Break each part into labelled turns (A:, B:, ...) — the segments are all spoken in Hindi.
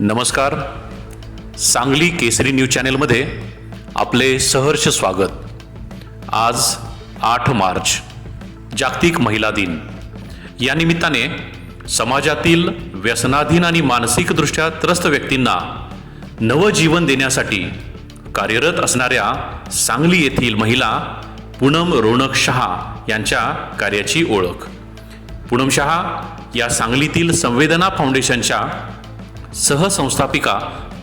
A: नमस्कार. सांगली केसरी न्यूज चॅनेलमध्ये आपले सहर्ष स्वागत. आज 8 मार्च जागतिक महिला दिन. या निमित्ताने समाजातील व्यसनाधीन आणि मानसिकदृष्ट्या त्रस्त व्यक्तींना नवजीवन देण्यासाठी कार्यरत असणाऱ्या सांगली येथील महिला पूनम रोनक शहा यांच्या कार्याची ओळख. पूनम शहा या सांगलीतील संवेदना फाउंडेशनच्या सहसंस्थापिका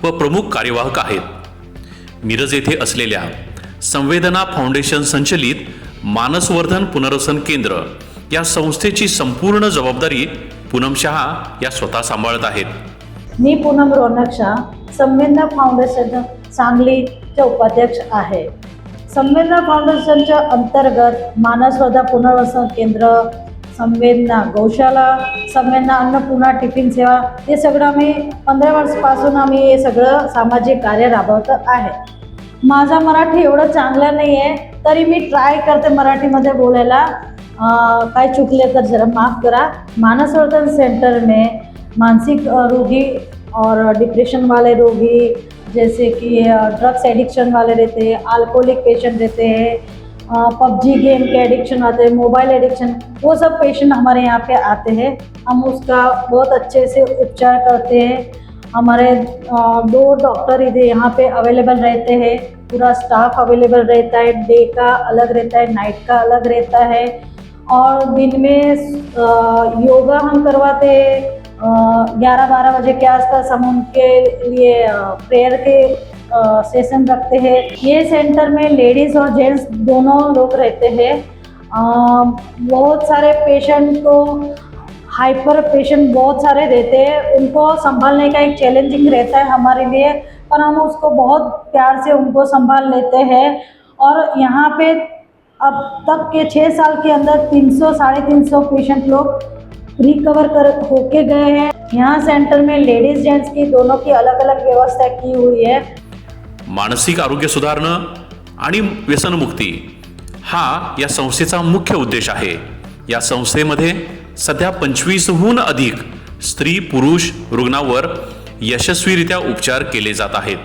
A: व प्रमुख कार्यवाहक आहेत. मिरज येथे असलेल्या संवेदना फाउंडेशन संचलित मानसवर्धन पुनर्वसन केंद्र या संस्थेची संपूर्ण जबाबदारी पूनम शहा या स्वतः सांभाळत आहेत.
B: मी पूनम रोनक शहा संवेदना फाउंडेशन सांगलीचे उपाध्यक्ष आहे. संवेदना फाउंडेशनच्या अंतर्गत मानसवर्धन पुनर्वसन केंद्र, संवेदना गौशाला, संवेदना अन्नपूर्णा टिफिन सेवा हे सगळं आम्ही 15 वर्षापासून आम्ही हे सगळं सामाजिक कार्य राबवत आहे. माझा मराठी एवढं चांगलं नाही आहे, तरी मी ट्राय करते मराठीमध्ये बोलायला. काय चुकले तर जरा माफ़ करा. मानसवर्धन सेंटर में मानसिक रोगी और डिप्रेशन वाले रोगी, जैसे कि ड्रग्स एडिक्शन वाले रहते हैं, अल्कोहलिक पेशेंट रहते हैं, पबजी गेम के एडिक्शन आते हैं, मोबाइल एडिक्शन, वो सब पेशेंट हमारे यहाँ पे आते हैं. हम उसका बहुत अच्छे से उपचार करते हैं. हमारे 2 डॉक्टर इधर यहाँ पे अवेलेबल रहते हैं. पूरा स्टाफ अवेलेबल रहता है. डे का अलग रहता है, नाइट का अलग रहता है. और दिन में योगा हम करवाते हैं. 11-12 बजे के आसपास हम उनके लिए प्रेयर के सेशन रखते हैं. ये सेंटर में लेडीज़ और जेंट्स दोनों लोग रहते हैं. बहुत सारे पेशेंट को हाइपर पेशेंट बहुत सारे रहते हैं. उनको संभालने का एक चैलेंजिंग रहता है हमारे लिए, पर हम उसको बहुत प्यार से उनको संभाल लेते हैं. और यहाँ पे अब तक के 6 साल के अंदर 300-350 पेशेंट लोग रिकवर कर होके गए हैं. यहाँ सेंटर में लेडीज़ जेंट्स की दोनों की अलग अलग व्यवस्था की हुई है.
A: मानसिक आरोग्य सुधारणं आणि व्यसनमुक्ती हा या संस्थेचा मुख्य उद्देश आहे. या संस्थेमध्ये सध्या 25हून अधिक स्त्री पुरुष रुग्णांवर यशस्वीरित्या उपचार केले जात आहेत.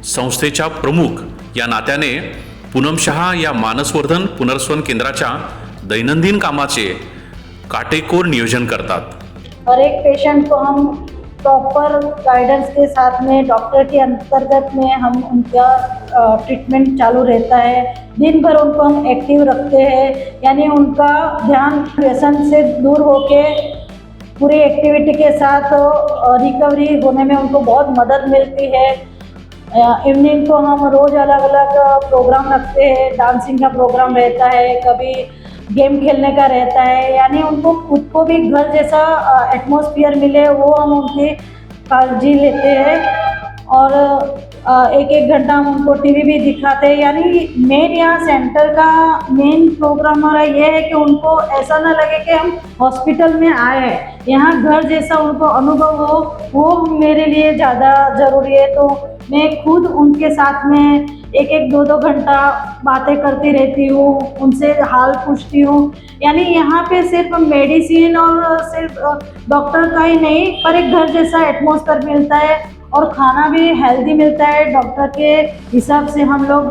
A: संस्थेच्या प्रमुख या नात्याने पूनम शहा या मानसवर्धन पुनर्वसन केंद्राच्या दैनंदिन कामाचे काटेकोर नियोजन करतात.
B: और एक पेशेंट को हम प्रॉपर गाइडेंस के साथ में डॉक्टर के अंतर्गत में हम उनका ट्रीटमेंट चालू रहता है. दिन भर उनको हम एक्टिव रखते हैं, यानी उनका ध्यान व्यसन से दूर होके पूरी एक्टिविटी के साथ रिकवरी होने में उनको बहुत मदद मिलती है. इवनिंग को हम रोज़ अलग अलग प्रोग्राम रखते हैं. डांसिंग का प्रोग्राम रहता है, कभी गेम खेलने का रहता है, यानी उनको खुद को भी घर जैसा एटमॉस्फेयर मिले, वो हम उनकी काळजी लेते हैं. और 1-1 घंटा हम उनको टीवी भी दिखाते हैं. यानी मेन यहाँ सेंटर का मेन प्रोग्राम हमारा ये है कि उनको ऐसा ना लगे कि हम हॉस्पिटल में आए हैं. यहाँ घर जैसा उनको अनुभव हो, वो मेरे लिए ज़्यादा ज़रूरी है. तो मैं खुद उनके साथ में 1-2 घंटा बातें करती रहती हूँ, उनसे हाल पूछती हूँ. यानी यहाँ पे सिर्फ मेडिसिन और सिर्फ डॉक्टर का ही नहीं, पर एक घर जैसा एटमॉस्फेयर मिलता है और खाना भी हेल्दी मिलता है. डॉक्टर के हिसाब से हम लोग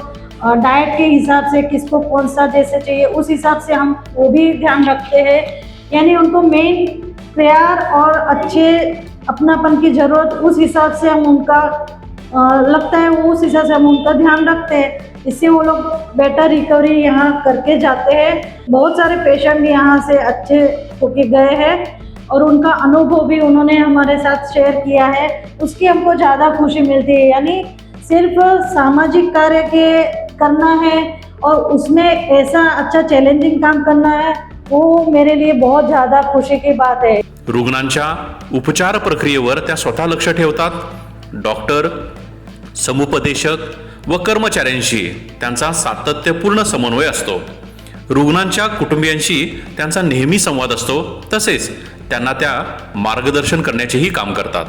B: डाइट के हिसाब से किसको कौन सा जैसे चाहिए उस हिसाब से हम वो भी ध्यान रखते हैं. यानी उनको मेन प्यार और अच्छे अपनापन की ज़रूरत, उस हिसाब से हम उनका लगता है, वो उस हिसाब से हम उनका ध्यान रखते हैं. इससे वो लोग बेटर रिकवरी यहाँ करके जाते हैं. बहुत सारे पेशेंट यहाँ से अच्छे होके गए हैं और उनका अनुभव भी उन्होंने हमारे साथ शेयर किया है. उसकी हमको ज़्यादा खुशी मिलती है. यानी सिर्फ सामाजिक कार्य के करना है और उसमें ऐसा अच्छा चैलेंजिंग काम करना है, वो मेरे लिए बहुत ज़्यादा खुशी की बात है.
A: रुग्णांच्या उपचार प्रक्रियेवर त्या स्वतः लक्ष ठेवतात. डॉक्टर, समुपदेशक व कर्मचाऱ्यांशी त्यांचा सातत्यपूर्ण समन्वय असतो. रुग्णांच्या कुटुंबियांशी त्यांचा नेहमी संवाद असतो. तसेच त्यांना त्या मार्गदर्शन करण्याचेही काम करतात.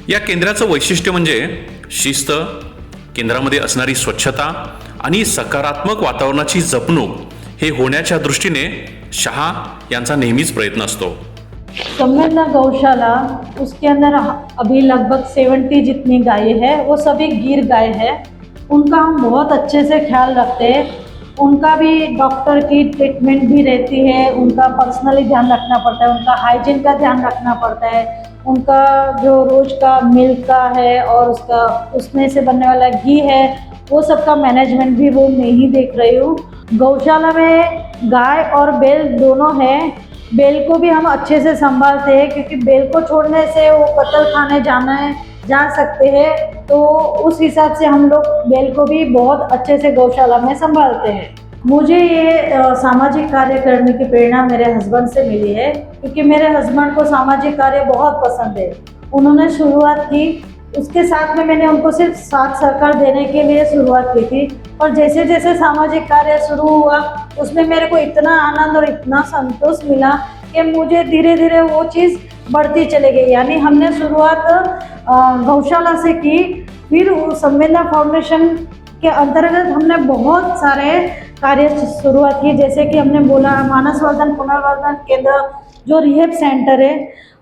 A: या केंद्राचं वैशिष्ट्य म्हणजे शिस्त, केंद्रामध्ये असणारी स्वच्छता आणि सकारात्मक वातावरणाची जपणूक हे होण्याच्या दृष्टीने शहा यांचा नेहमीच प्रयत्न असतो.
B: संवेदना गौशाला, उसके अंदर अभी लगभग 70 जितनी गायें हैं, वो सभी गिर गाय है। उनका हम बहुत अच्छे से ख्याल रखते हैं। उनका भी डॉक्टर की ट्रीटमेंट भी रहती है, उनका पर्सनली ध्यान रखना पड़ता है, उनका हाइजीन का ध्यान रखना पड़ता है। उनका जो रोज़ का मिल्क का है और उसमें से बनने वाला घी है, वो सब का मैनेजमेंट भी वो मैं ही देख रही हूँ। गौशाला में गाय और बैल दोनों हैं। बैल को भी हम अच्छे से संभालते हैं, क्योंकि बैल को छोड़ने से वो कत्ल खाने जा सकते हैं, तो उस हिसाब से हम लोग बैल को भी बहुत अच्छे से गौशाला में संभालते हैं। मुझे ये सामाजिक कार्य करने की प्रेरणा मेरे हस्बैंड से मिली है, क्योंकि मेरे हस्बैंड को सामाजिक कार्य बहुत पसंद है। उन्होंने शुरुआत की, उसके साथ में मैंने उनको सिर्फ साथ सहकार देने के लिए शुरुआत की थी, और जैसे जैसे सामाजिक कार्य शुरू हुआ उसमें मेरे को इतना आनंद और इतना संतोष मिला कि मुझे धीरे धीरे वो चीज़ बढ़ती चली गई। यानी हमने शुरुआत गौशाला से की, फिर संवेदना फाउंडेशन के अंतर्गत हमने बहुत सारे कार्य शुरुआत की। जैसे कि हमने बोला मानसवर्धन पुनर्वास केंद्र जो रिहेब सेंटर है,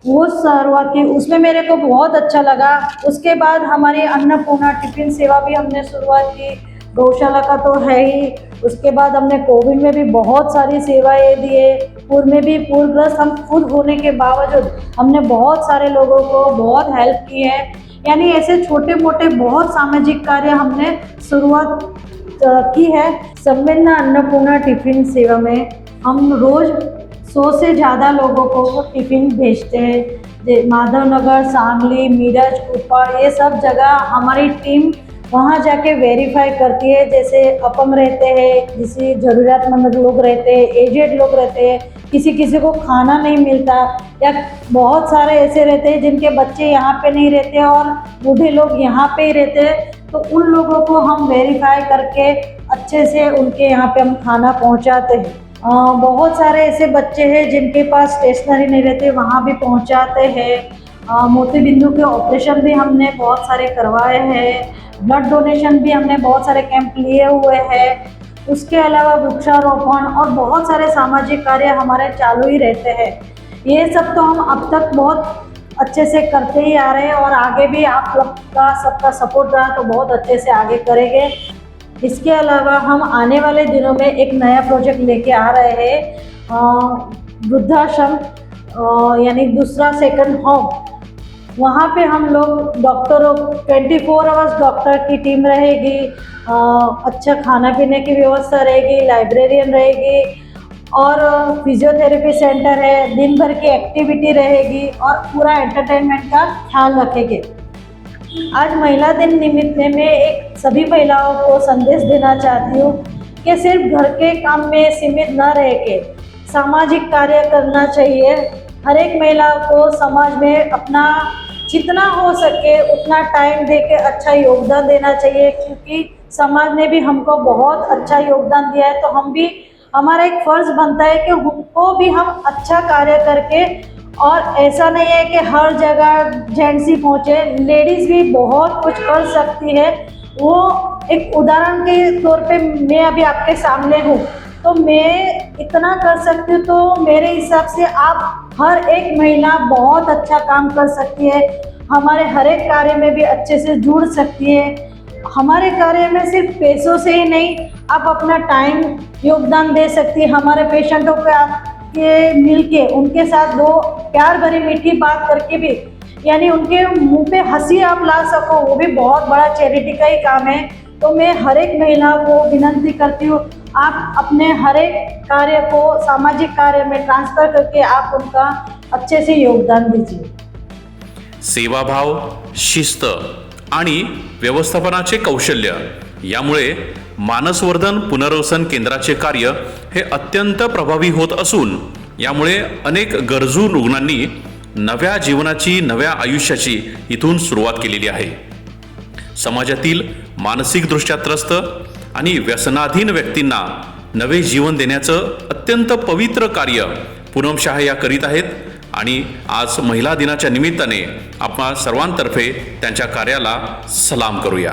B: वो शुरुआत की, उसमें मेरे को बहुत अच्छा लगा। उसके बाद हमारी अन्नपूर्णा टिफिन सेवा भी हमने शुरुआत की, गौशाला का तो है ही। उसके बाद हमने कोविड में भी बहुत सारी सेवाएं दिए, पूर्व में भी पूर्वग्रस्त हम खुद होने के बावजूद हमने बहुत सारे लोगों को बहुत हेल्प की है। यानी ऐसे छोटे मोटे बहुत सामाजिक कार्य हमने शुरुआत की है। संवेदना अन्नपूर्णा टिफिन सेवा में हम रोज़ 100 से ज़्यादा लोगों को टिफ़िन भेजते हैं। माधवनगर, सांगली, मीरज, कुपवाड़, ये सब जगह हमारी टीम वहाँ जाके वेरीफाई करती है। जैसे अपंग रहते हैं, जिसे ज़रूरतमंद लोग रहते हैं, एजेड लोग रहते हैं, किसी को खाना नहीं मिलता, या बहुत सारे ऐसे रहते हैं जिनके बच्चे यहाँ पे नहीं रहते और बूढ़े लोग यहाँ पे ही रहते हैं, तो उन लोगों को हम वेरीफाई करके अच्छे से उनके यहाँ पे हम खाना पहुँचाते हैं। बहुत सारे ऐसे बच्चे हैं जिनके पास स्टेशनरी नहीं रहते, वहाँ भी पहुँचाते हैं। मोतीबिंदु के ऑपरेशन भी हमने बहुत सारे करवाए हैं। ब्लड डोनेशन भी हमने बहुत सारे कैंप लिए हुए हैं। उसके अलावा वृक्षारोपण और बहुत सारे सामाजिक कार्य हमारे चालू ही रहते हैं। ये सब तो हम अब तक बहुत अच्छे से करते ही आ रहे हैं, और आगे भी आप लोग का सबका सपोर्ट रहा तो बहुत अच्छे से आगे करेंगे। इसके अलावा हम आने वाले दिनों में एक नया प्रोजेक्ट लेके आ रहे हैं, वृद्धाश्रम, यानी दूसरा सेकंड होम। वहाँ पे हम लोग डॉक्टरों 24 आवर्स डॉक्टर की टीम रहेगी, अच्छा खाना पीने की व्यवस्था रहेगी, लाइब्रेरियन रहेगी, और फिजियोथेरेपी सेंटर है, दिन भर की एक्टिविटी रहेगी, और पूरा एंटरटेनमेंट का ख्याल रखेंगे। आज महिला दिन निमित्त में मैं एक सभी महिलाओं को संदेश देना चाहती हूँ कि सिर्फ घर के काम में सीमित न रह के सामाजिक कार्य करना चाहिए। हर एक महिला को समाज में अपना जितना हो सके उतना टाइम दे के अच्छा योगदान देना चाहिए, क्योंकि समाज ने भी हमको बहुत अच्छा योगदान दिया है, तो हम भी, हमारा एक फ़र्ज़ बनता है कि उनको भी हम अच्छा कार्य करके, और ऐसा नहीं है कि हर जगह जेंट्स ही पहुँचे, लेडीज़ भी बहुत कुछ कर सकती है। वो एक उदाहरण के तौर पे मैं अभी आपके सामने हूँ, तो मैं इतना कर सकती हूँ, तो मेरे हिसाब से आप हर एक महिला बहुत अच्छा काम कर सकती है। हमारे हर एक कार्य में भी अच्छे से जुड़ सकती है। हमारे कार्य में सिर्फ पैसों से ही नहीं, आप अपना टाइम योगदान दे सकती है। हमारे पेशेंटों के मिल के उनके साथ दो प्यार भरी मीठी बात करके भी, यानी उनके मुंह पे हंसी आप ला सको, वो भी बहुत बड़ा चैरिटी का ही काम है। तो मैं हर एक महिला को विनती करती हूँ, आप अपने हर एक कार्य को सामाजिक कार्य में ट्रांसफर करके आप उनका अच्छे से योगदान दीजिए।
A: सेवाभाव, शिस्त आणि व्यवस्थापनाचे कौशल्य यामुळे मानसवर्धन पुनर्वसन केंद्राचे कार्य हे अत्यंत प्रभावी होत असून यामुळे अनेक गरजू रुग्णांनी नव्या जीवनाची, नव्या आयुष्याची इथून सुरुवात केलेली आहे। समाजातील मानसिकदृष्ट्या त्रस्त आणि व्यसनाधीन व्यक्तींना नवे जीवन देण्याचं अत्यंत पवित्र कार्य पूनम शाह या करीत आहेत आणि आज महिला दिनाच्या निमित्ताने आपण सर्वांतर्फे त्यांच्या कार्याला सलाम करूया।